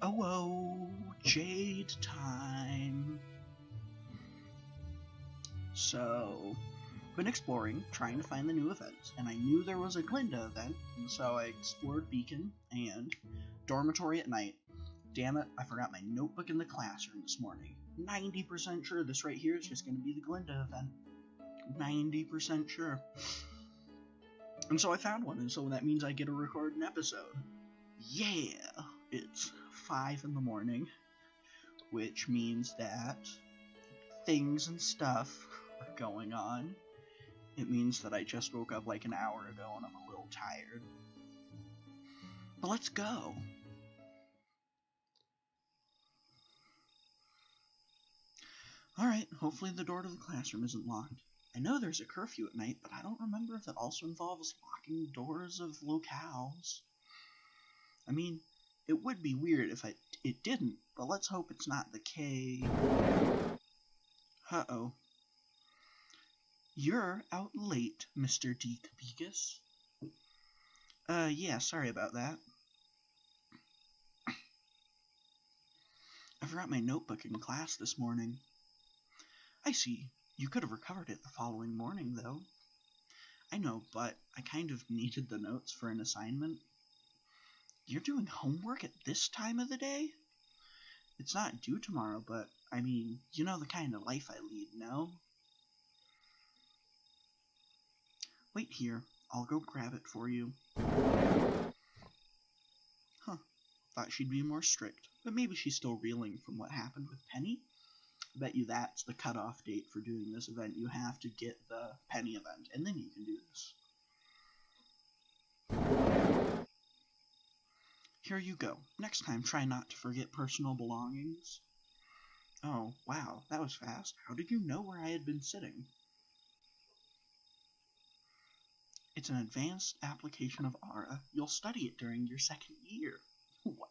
Oh, Jade time. So, been exploring, trying to find the new events, and I knew there was a Glinda event, and so I explored Beacon and Dormitory at night. Damn it, I forgot my notebook in the classroom this morning. 90% sure this right here is just going to be the Glinda event. 90% sure. And so I found one, and so that means I get to record an episode. Yeah! It's 5 in the morning, which means that things and stuff are going on. It means that I just woke up like an hour ago and I'm a little tired. But let's go! Alright, hopefully the door to the classroom isn't locked. I know there's a curfew at night, but I don't remember if it also involves locking doors of locales. I mean, it would be weird if it didn't, but let's hope it's not the case. Uh-oh. You're out late, Mr. Deekbeakus. Yeah, sorry about that. I forgot my notebook in class this morning. I see. You could have recovered it the following morning, though. I know, but I kind of needed the notes for an assignment. You're doing homework at this time of the day? It's not due tomorrow, but, I mean, you know the kind of life I lead, no? Wait here. I'll go grab it for you. Huh. Thought she'd be more strict, but maybe she's still reeling from what happened with Penny. I bet you that's the cutoff date for doing this event. You have to get the Penny event, and then you can do this. Here you go. Next time, try not to forget personal belongings. Oh, wow, that was fast. How did you know where I had been sitting? It's an advanced application of Aura. You'll study it during your second year. What?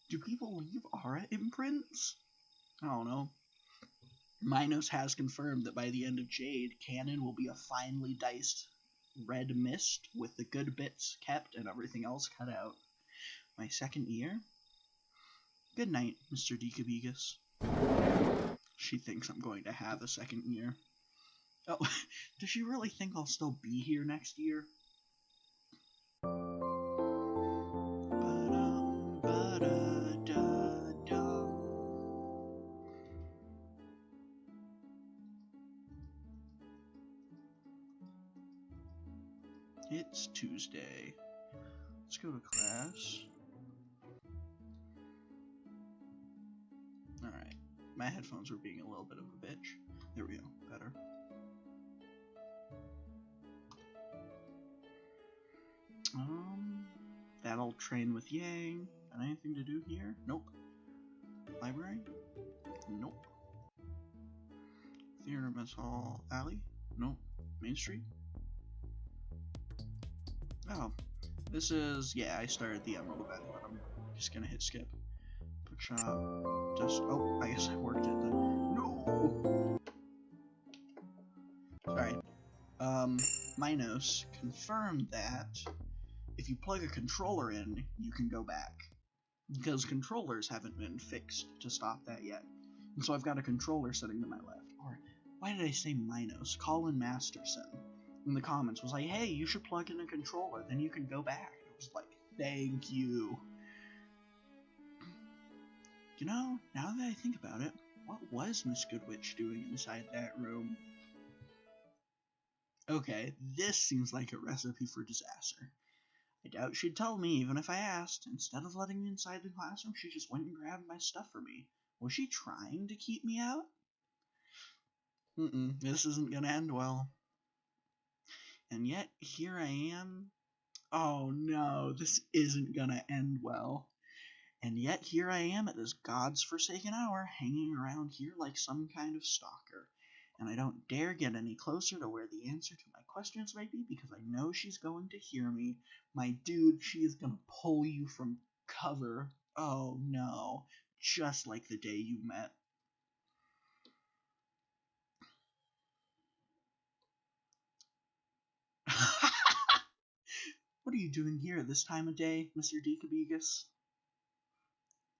Do people leave Aura imprints? I don't know. Minos has confirmed that by the end of Jade, Canon will be a finely diced red mist with the good bits kept and everything else cut out. My second year? Good night, Mr. Deekbeakus. She thinks I'm going to have a second year. Oh, does she really think I'll still be here next year? It's Tuesday. Let's go to class. Alright. My headphones were being a little bit of a bitch. There we go. Better. That'll train with Yang. Got anything to do here? Nope. Library? Nope. Theater, Mess Hall, Alley? Nope. Main Street? Oh. This is, yeah, I started the Emerald event, but I'm just gonna hit skip. Bookshop. Just, oh, I guess I worked it then. No! Sorry. Minos confirmed that if you plug a controller in, you can go back. Because controllers haven't been fixed to stop that yet. And so I've got a controller sitting to my left. Or, why did I say Minos? Colin Masterson in the comments was like, hey, you should plug in a controller, then you can go back. I was like, thank you. You know, now that I think about it, what was Miss Goodwitch doing inside that room? Okay, this seems like a recipe for disaster. I doubt she'd tell me even if I asked. Instead of letting me inside the classroom, she just went and grabbed my stuff for me. Was she trying to keep me out? This isn't gonna end well. And yet, here I am. Oh no, this isn't gonna end well. And yet, here I am at this God's forsaken hour, hanging around here like some kind of stalker. And I don't dare get any closer to where the answer to my questions might be, because I know she's going to hear me. My dude, she is gonna pull you from cover. Oh no, just like the day you met. What are you doing here at this time of day, Mr. Deekbeakus?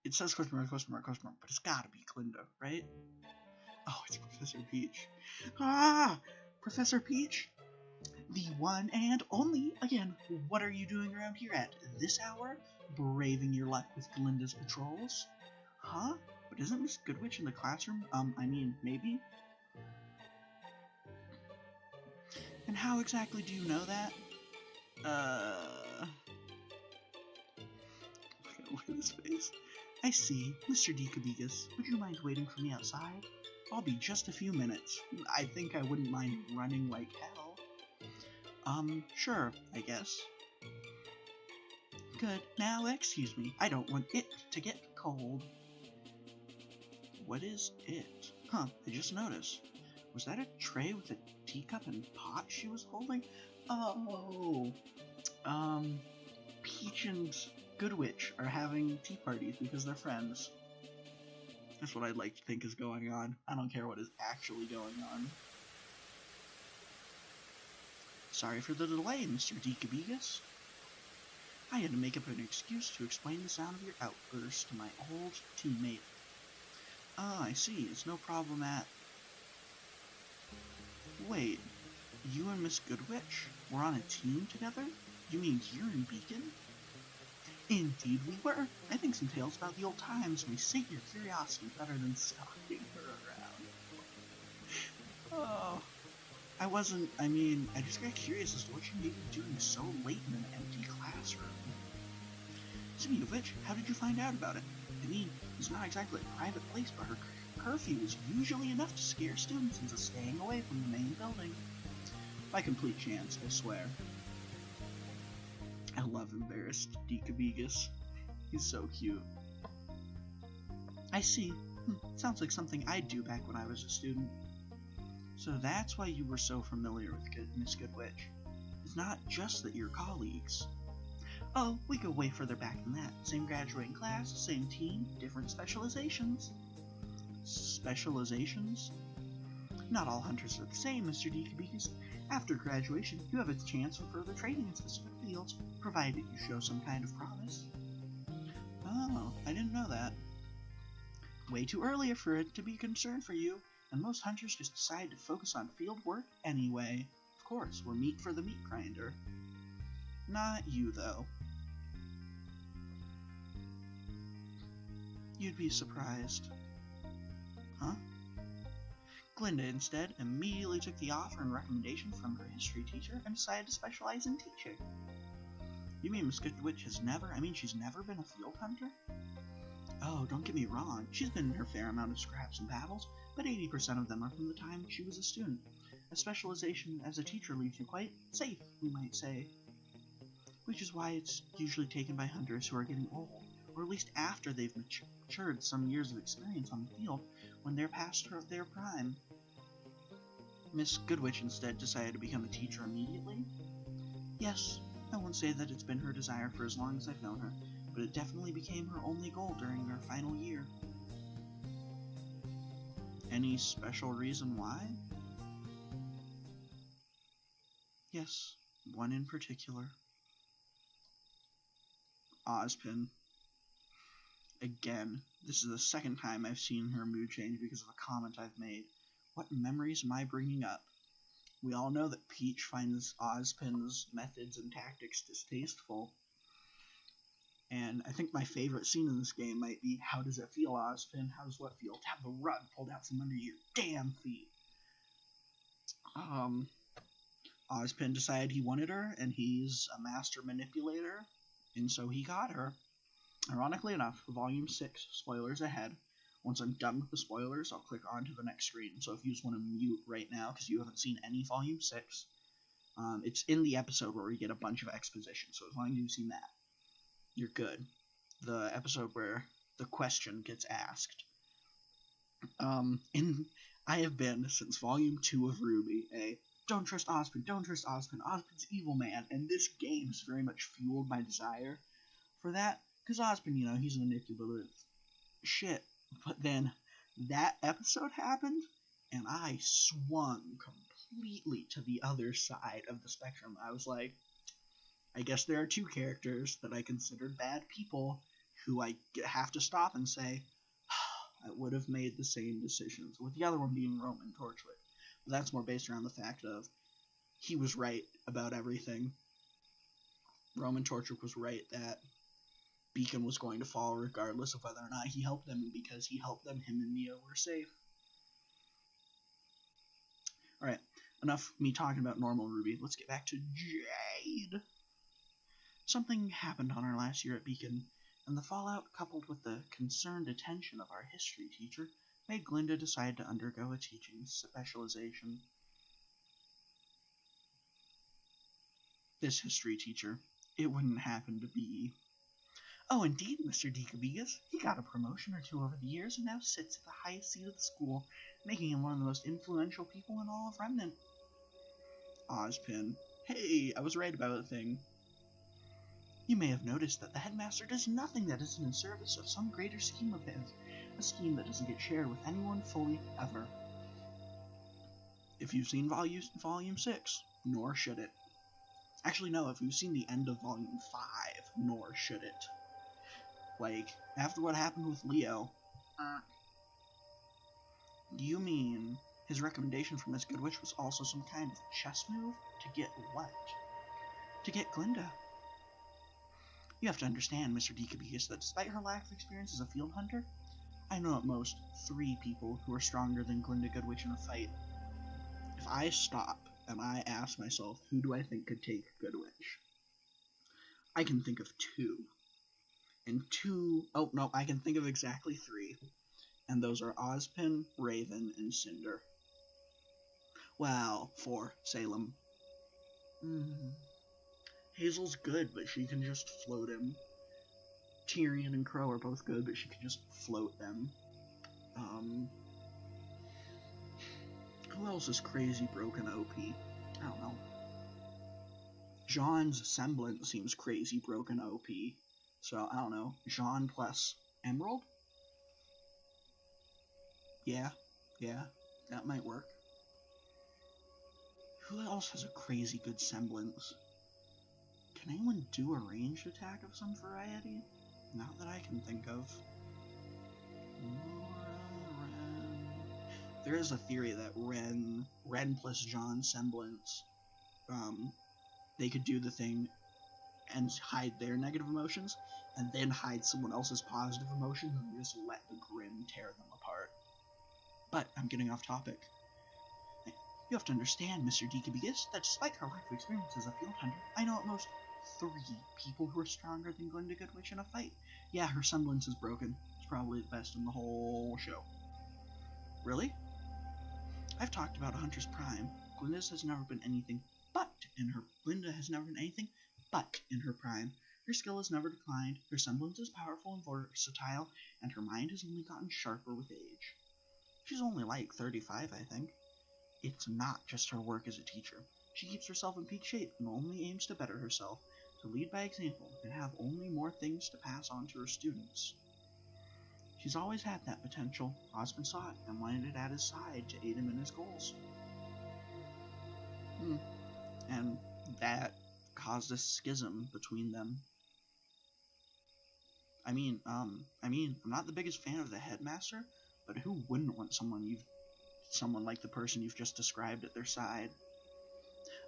It says question mark, but it's gotta be Glinda, right? Oh, it's Professor Peach. Ah! Professor Peach? The one and only. Again, what are you doing around here at this hour? Braving your luck with Glinda's patrols? Huh? But isn't Miss Goodwitch in the classroom? I mean, maybe? And how exactly do you know that? Look at his face. I see. Mr. Deekabigas, would you mind waiting for me outside? I'll be just a few minutes. I think I wouldn't mind running like hell. Sure, I guess. Good. Now, excuse me. I don't want it to get cold. What is it? Huh, I just noticed. Was that a tray with a teacup and pot she was holding? Oh, Peach and Goodwitch are having tea parties because they're friends. That's what I'd like to think is going on. I don't care what is actually going on. Sorry for the delay, Mr. Deekabigas. I had to make up an excuse to explain the sound of your outburst to my old teammate. Ah, I see. It's no problem at... Wait, you and Miss Goodwitch were on a team together? You mean here in Beacon? Indeed we were. I think some tales about the old times may sate your curiosity better than stalking her around. Oh... I just got curious as to what she may be doing so late in an empty classroom. Speaking of which, how did you find out about it? I mean, it's not exactly a private place, but her curfew is usually enough to scare students into staying away from the main building. By complete chance, I swear. I love embarrassed Deekabigas. He's so cute. I see. Sounds like something I'd do back when I was a student. So that's why you were so familiar with Miss Goodwitch. It's not just that you're colleagues. Oh, we go way further back than that. Same graduating class, same team, different specializations. Specializations? Not all hunters are the same, Mr. Deekabigas. After graduation, you have a chance for further training in specific fields, provided you show some kind of promise. Oh, I didn't know that. Way too early for it to be concerned for you. And most hunters just decide to focus on field work anyway. Of course, we're meat for the meat grinder. Not you, though. You'd be surprised. Huh? Glinda, instead, immediately took the offer and recommendation from her history teacher and decided to specialize in teaching. You mean Miss Goodwitch she's never been a field hunter? Oh, don't get me wrong, she's been in her fair amount of scraps and battles, but 80% of them are from the time she was a student. A specialization as a teacher leaves you quite safe, we might say. Which is why it's usually taken by hunters who are getting old, or at least after they've matured some years of experience on the field when they're past their prime. Miss Goodwitch instead decided to become a teacher immediately? Yes, I won't say that it's been her desire for as long as I've known her, but it definitely became her only goal during her final year. Any special reason why? Yes, one in particular. Ozpin. Again, this is the second time I've seen her mood change because of a comment I've made. What memories am I bringing up? We all know that Peach finds Ozpin's methods and tactics distasteful. And I think my favorite scene in this game might be, how does it feel, Ozpin? How does what feel to have the rug pulled out from under your damn feet? Ozpin decided he wanted her, and he's a master manipulator, and so he got her. Ironically enough, Volume 6, spoilers ahead. Once I'm done with the spoilers, I'll click on to the next screen. So if you just want to mute right now, because you haven't seen any Volume 6, it's in the episode where we get a bunch of exposition, so as long as you've seen that, you're good. The episode where the question gets asked. And I have been, since Volume 2 of Ruby, don't trust Ozpin, Ozpin's evil man, and this game is very much fueled my desire for that, because Ozpin, he's manipulative shit, but then that episode happened, and I swung completely to the other side of the spectrum. I was like, I guess there are two characters that I considered bad people, who I have to stop and say, I would have made the same decisions, with the other one being Roman Torchwick. But that's more based around the fact of he was right about everything. Roman Torchwick was right that Beacon was going to fall regardless of whether or not he helped them, and because he helped them, him and Mia were safe. Alright, enough me talking about normal Ruby. Let's get back to Jade. Something happened on our last year at Beacon, and the fallout, coupled with the concerned attention of our history teacher, made Glinda decide to undergo a teaching specialization. This history teacher, it wouldn't happen to be. Oh, indeed, Mr. Decabegus. He got a promotion or two over the years and now sits at the highest seat of the school, making him one of the most influential people in all of Remnant. Ozpin. Hey, I was right about a thing. You may have noticed that the headmaster does nothing that isn't in service of some greater scheme of his, a scheme that doesn't get shared with anyone fully, ever. If you've seen Volume 6, nor should it. Actually, no, if you've seen the end of Volume 5, nor should it. Like, after what happened with Leo. You mean his recommendation for Miss Goodwitch was also some kind of chess move? To get what? To get Glinda. You have to understand, Mr. Decabegus, that despite her lack of experience as a field hunter, I know at most 3 people who are stronger than Glinda Goodwitch in a fight. If I stop and I ask myself, who do I think could take Goodwitch? I can think of 2. And 2... Oh, no, I can think of exactly 3. And those are Ozpin, Raven, and Cinder. Well, 4. Salem. Hazel's good, but she can just float him. Tyrion and Crow are both good, but she can just float them. Who else is crazy broken OP? I don't know. Jean's semblance seems crazy broken OP. So, I don't know. Jean plus Emerald? Yeah, that might work. Who else has a crazy good semblance? Can anyone do a ranged attack of some variety? Not that I can think of. There is a theory that Ren plus John's semblance, they could do the thing and hide their negative emotions, and then hide someone else's positive emotions and just let the Grim tear them apart. But I'm getting off topic. You have to understand, Mr. Decabegus, that despite her lack of experience as a field hunter, I know at most 3 people who are stronger than Glinda Goodwitch in a fight. Yeah, her semblance is broken. It's probably the best in the whole show. Really? I've talked about a Hunter's Prime. Glinda has never been anything but in her prime. Her skill has never declined, her semblance is powerful and versatile, and her mind has only gotten sharper with age. She's only like 35, I think. It's not just her work as a teacher. She keeps herself in peak shape and only aims to better herself, to lead by example, and have only more things to pass on to her students. She's always had that potential. Ozpin saw it and wanted it at his side to aid him in his goals. And that caused a schism between them. I mean, I'm not the biggest fan of the headmaster, but who wouldn't want someone like the person you've just described at their side?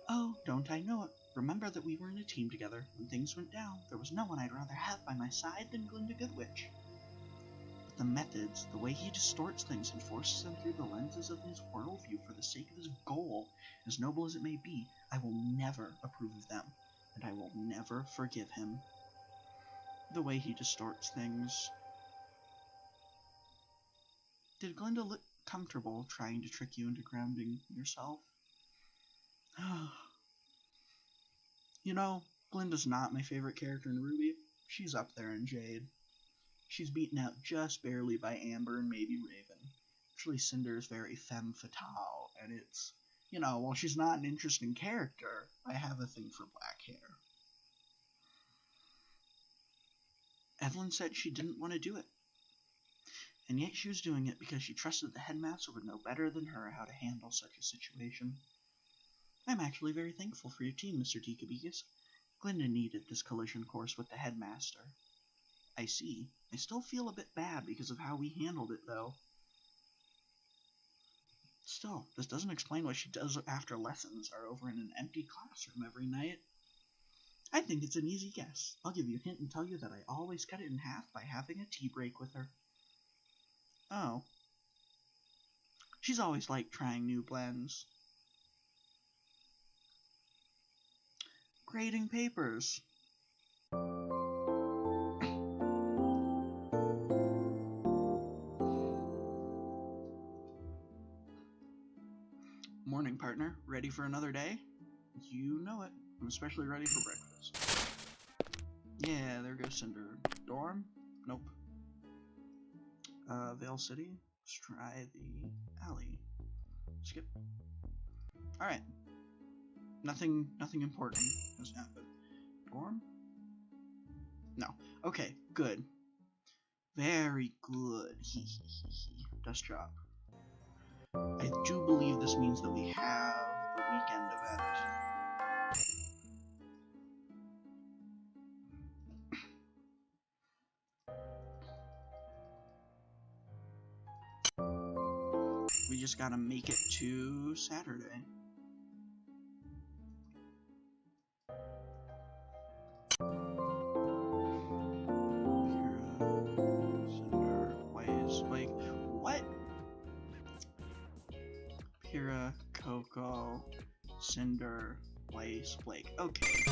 Oh, don't I know it? Remember that we were in a team together. When things went down, there was no one I'd rather have by my side than Glinda Goodwitch. But the methods, the way he distorts things and forces them through the lenses of his worldview for the sake of his goal, as noble as it may be, I will never approve of them, and I will never forgive him. The way he distorts things. Did Glinda look comfortable trying to trick you into grounding yourself? You know, Glinda's not my favorite character in Ruby. She's up there in Jade. She's beaten out just barely by Amber and maybe Raven. Actually, Cinder is very femme fatale, and it's, while she's not an interesting character, I have a thing for black hair. Evelyn said she didn't want to do it. And yet she was doing it because she trusted the headmaster would know better than her how to handle such a situation. I'm actually very thankful for your team, Mr. Decabegus. Glinda needed this collision course with the headmaster. I see. I still feel a bit bad because of how we handled it, though. Still, this doesn't explain what she does after lessons are over in an empty classroom every night. I think it's an easy guess. I'll give you a hint and tell you that I always cut it in half by having a tea break with her. Oh. She's always liked trying new blends. Grading papers. Morning, partner. Ready for another day? You know it. I'm especially ready for breakfast. Yeah, there goes Cinder. Dorm? Nope. Vale City? Let's try the alley. Skip. Alright. Nothing important has happened. Dorm? No. Okay, good. Very good. Dust job. I do believe this means that we have the weekend event. We just gotta make it to Saturday. Pyrrha, Coco, Cinder, Blaze, Blake. Okay.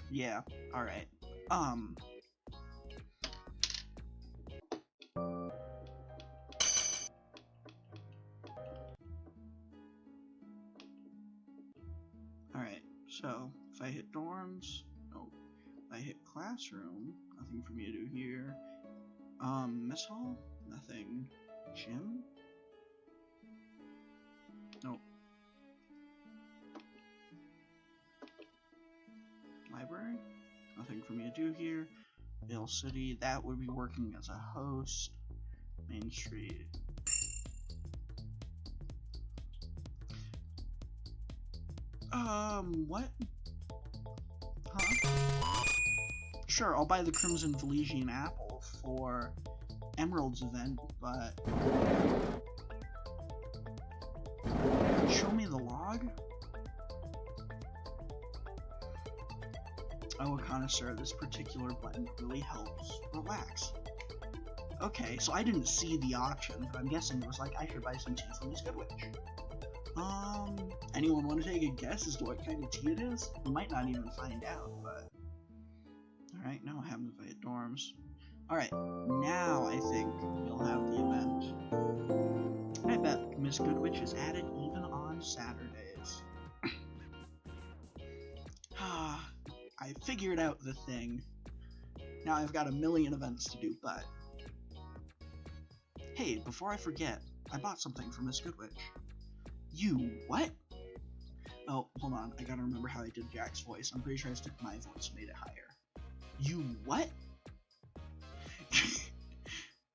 Yeah, alright. Alright, so if I hit dorms, nope. If I hit classroom, nothing for me to do here. Mess hall? Nothing. Gym? Nope. Library? Nothing for me to do here. Vale City, that would be working as a host. Main Street. What? Huh? Sure, I'll buy the Crimson Valesian apple for Emerald's event, but... Show me the log? Oh, a connoisseur, this particular blend really helps relax. Okay, so I didn't see the option, but I'm guessing it was like, I should buy some tea from Miss Goodwitch. Anyone want to take a guess as to what kind of tea it is? We might not even find out, but... Alright, now what happens if I hit dorms? Alright, now I think we'll have the event. I bet Miss Goodwitch is at it even on Saturdays. I figured out the thing. Now I've got a million events to do, but... Hey, before I forget, I bought something for Miss Goodwitch. You what? Oh, hold on, I gotta remember how I did Jack's voice. I'm pretty sure I stuck my voice and made it higher. You what?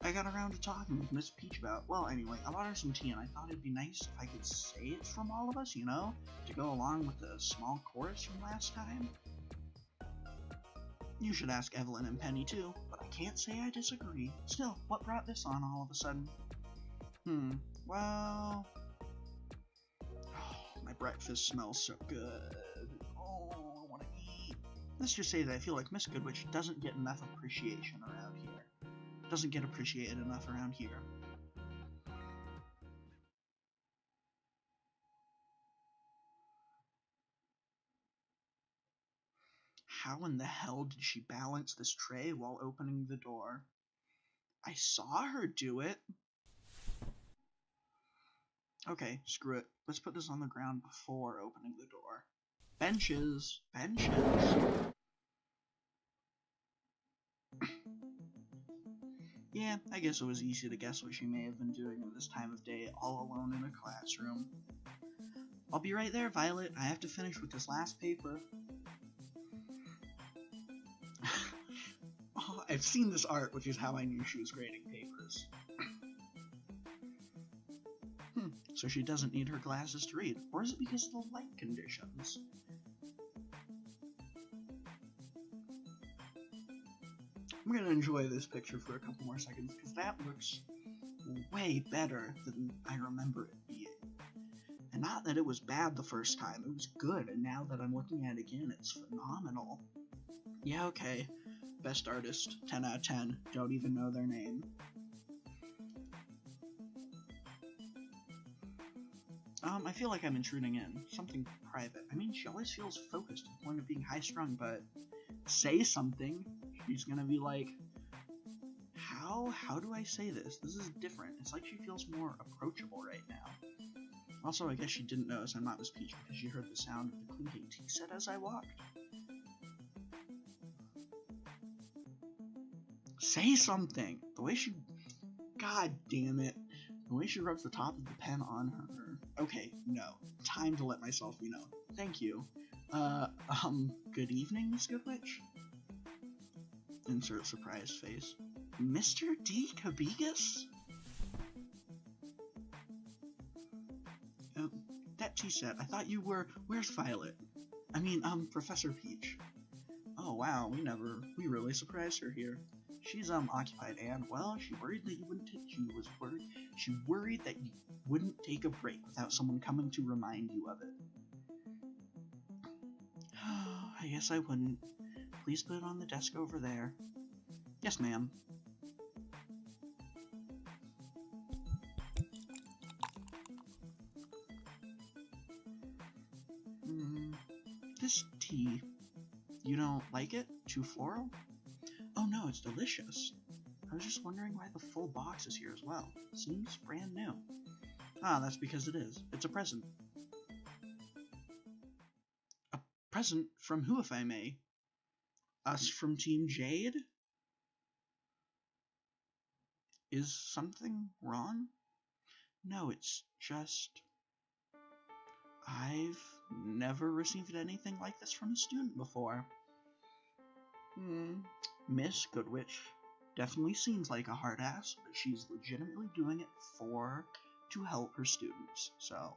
I got around to talking with Miss Peach about... Well, anyway, I bought her some tea, and I thought it'd be nice if I could say it's from all of us, you know? To go along with the small chorus from last time. You should ask Evelyn and Penny, too, but I can't say I disagree. Still, what brought this on all of a sudden? Well... Oh, my breakfast smells so good. Oh, I want to eat. Let's just say that I feel like Miss Goodwitch doesn't get enough appreciation around here. Doesn't get appreciated enough around here. How in the hell did she balance this tray while opening the door? I saw her do it. Okay, screw it. Let's put this on the ground before opening the door. Benches! Benches! Yeah, I guess it was easy to guess what she may have been doing at this time of day, all alone in a classroom. I'll be right there, Violet. I have to finish with this last paper. Oh, I've seen this art, which is how I knew she was grading papers. So she doesn't need her glasses to read, or is it because of the light conditions? I'm gonna enjoy this picture for a couple more seconds, because that looks way better than I remember it being. And not that it was bad the first time, it was good, and now that I'm looking at it again, it's phenomenal. Yeah, okay. Best artist, 10 out of 10. Don't even know their name. I feel like I'm intruding in. Something private. I mean, she always feels focused to the point of being high-strung, but say something. She's gonna be like, how do I say this? This is different. It's like she feels more approachable right now. Also, I guess she didn't notice I'm not Miss Peach because she heard the sound of the clinking tea set as I walked. Say something! The way she... God damn it. The way she rubs the top of the pen on her... Okay, no. Time to let myself be known. Thank you. Good evening, Miss Goodwitch? Insert surprised face. Mr. D. Cabigas? That tea set, I thought you were... Where's Violet? I mean, Professor Peach. Oh wow, we really surprised her here. She's, occupied, and, well, she worried that you wouldn't take... She worried that you wouldn't take a break without someone coming to remind you of it. I guess I wouldn't. Please put it on the desk over there. Yes, ma'am. This tea, you don't like it? Too floral? Oh no, it's delicious. I was just wondering why the full box is here as well. Seems brand new. Ah, that's because it is. It's a present. A present from who, if I may? Us from Team Jade? Is something wrong? No, it's just... I've never received anything like this from a student before. Miss Goodwitch definitely seems like a hard ass, but she's legitimately doing it to help her students, so...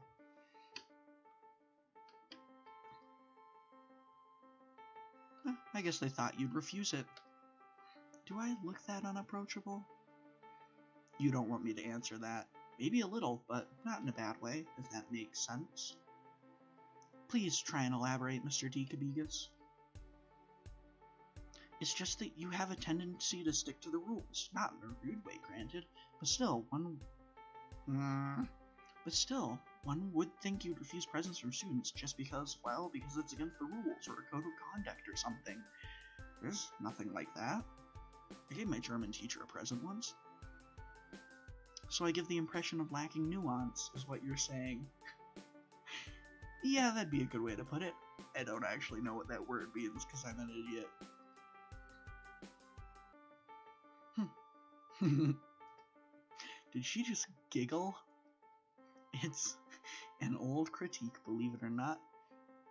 I guess they thought you'd refuse it. Do I look that unapproachable? You don't want me to answer that. Maybe a little, but not in a bad way, if that makes sense. Please try and elaborate, Mr. D. Cabigas. It's just that you have a tendency to stick to the rules. Not in a rude way, granted, but still, one would think you'd refuse presents from students just because, well, because it's against the rules, or a code of conduct or something. There's nothing like that. I gave my German teacher a present once. So I give the impression of lacking nuance, is what you're saying. Yeah, that'd be a good way to put it. I don't actually know what that word means, because I'm an idiot. Did she just giggle? It's an old critique, believe it or not.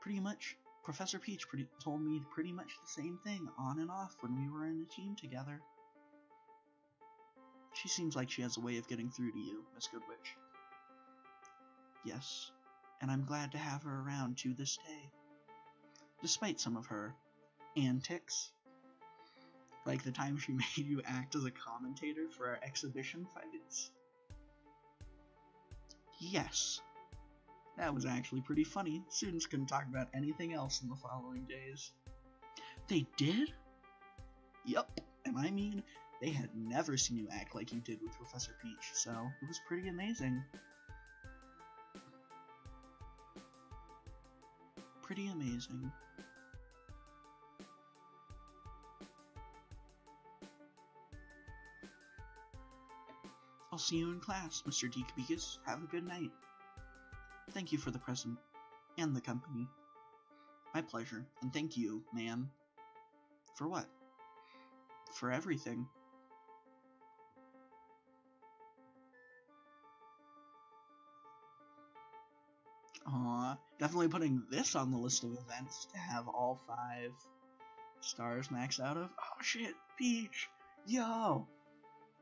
Pretty much, Professor Peach told me pretty much the same thing, on and off, when we were in a team together. She seems like she has a way of getting through to you, Miss Goodwitch. Yes, and I'm glad to have her around to this day. Despite some of her antics. Like the time she made you act as a commentator for our exhibition fights. Yes. That was actually pretty funny. Students couldn't talk about anything else in the following days. They did? Yup. And I mean, they had never seen you act like you did with Professor Peach, so it was pretty amazing. Pretty amazing. I'll see you in class, Mr. D. Cabigas. Have a good night. Thank you for the present, and the company. My pleasure, and thank you, ma'am. For what? For everything. Aw, definitely putting this on the list of events to have all 5 stars maxed out of. Oh shit, Peach! Yo!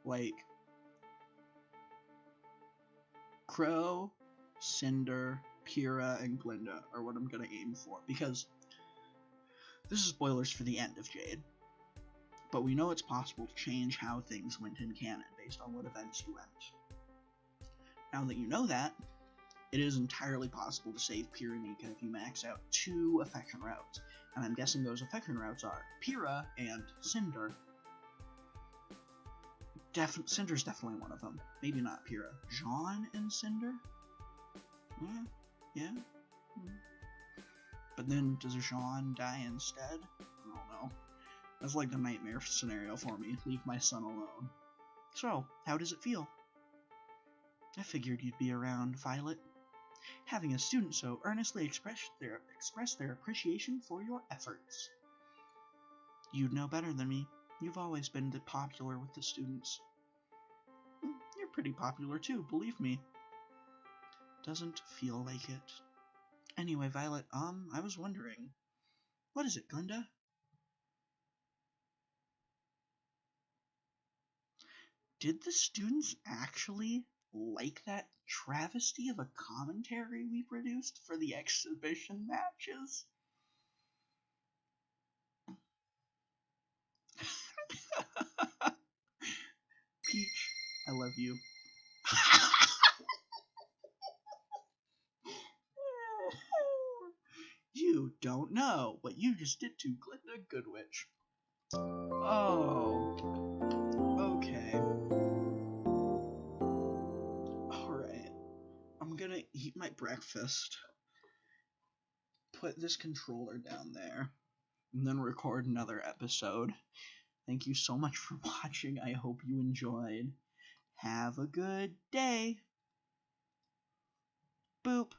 Like, Crow, Cinder, Pyrrha, and Glinda are what I'm gonna aim for, because this is spoilers for the end of Jade. but we know it's possible to change how things went in canon based on what events you went. Now that you know that, it is entirely possible to save Pyrrha Nika if you max out 2 affection routes, and I'm guessing those affection routes are Pyrrha and Cinder. Cinder's definitely one of them. Maybe not Pyrrha. Jean and Cinder? Yeah. But then, does Jean die instead? I don't know. That's like the nightmare scenario for me. Leave my son alone. So, how does it feel? I figured you'd be around, Violet. Having a student so earnestly express their appreciation for your efforts. You'd know better than me. You've always been popular with the students. You're pretty popular too, believe me. Doesn't feel like it. Anyway, Violet, I was wondering. What is it, Glinda? Did the students actually like that travesty of a commentary we produced for the exhibition matches? Peach, I love you. You don't know what you just did to Glinda Goodwitch. Oh. Okay. Alright. I'm gonna eat my breakfast. Put this controller down there. And then record another episode. Thank you so much for watching. I hope you enjoyed. Have a good day. Boop.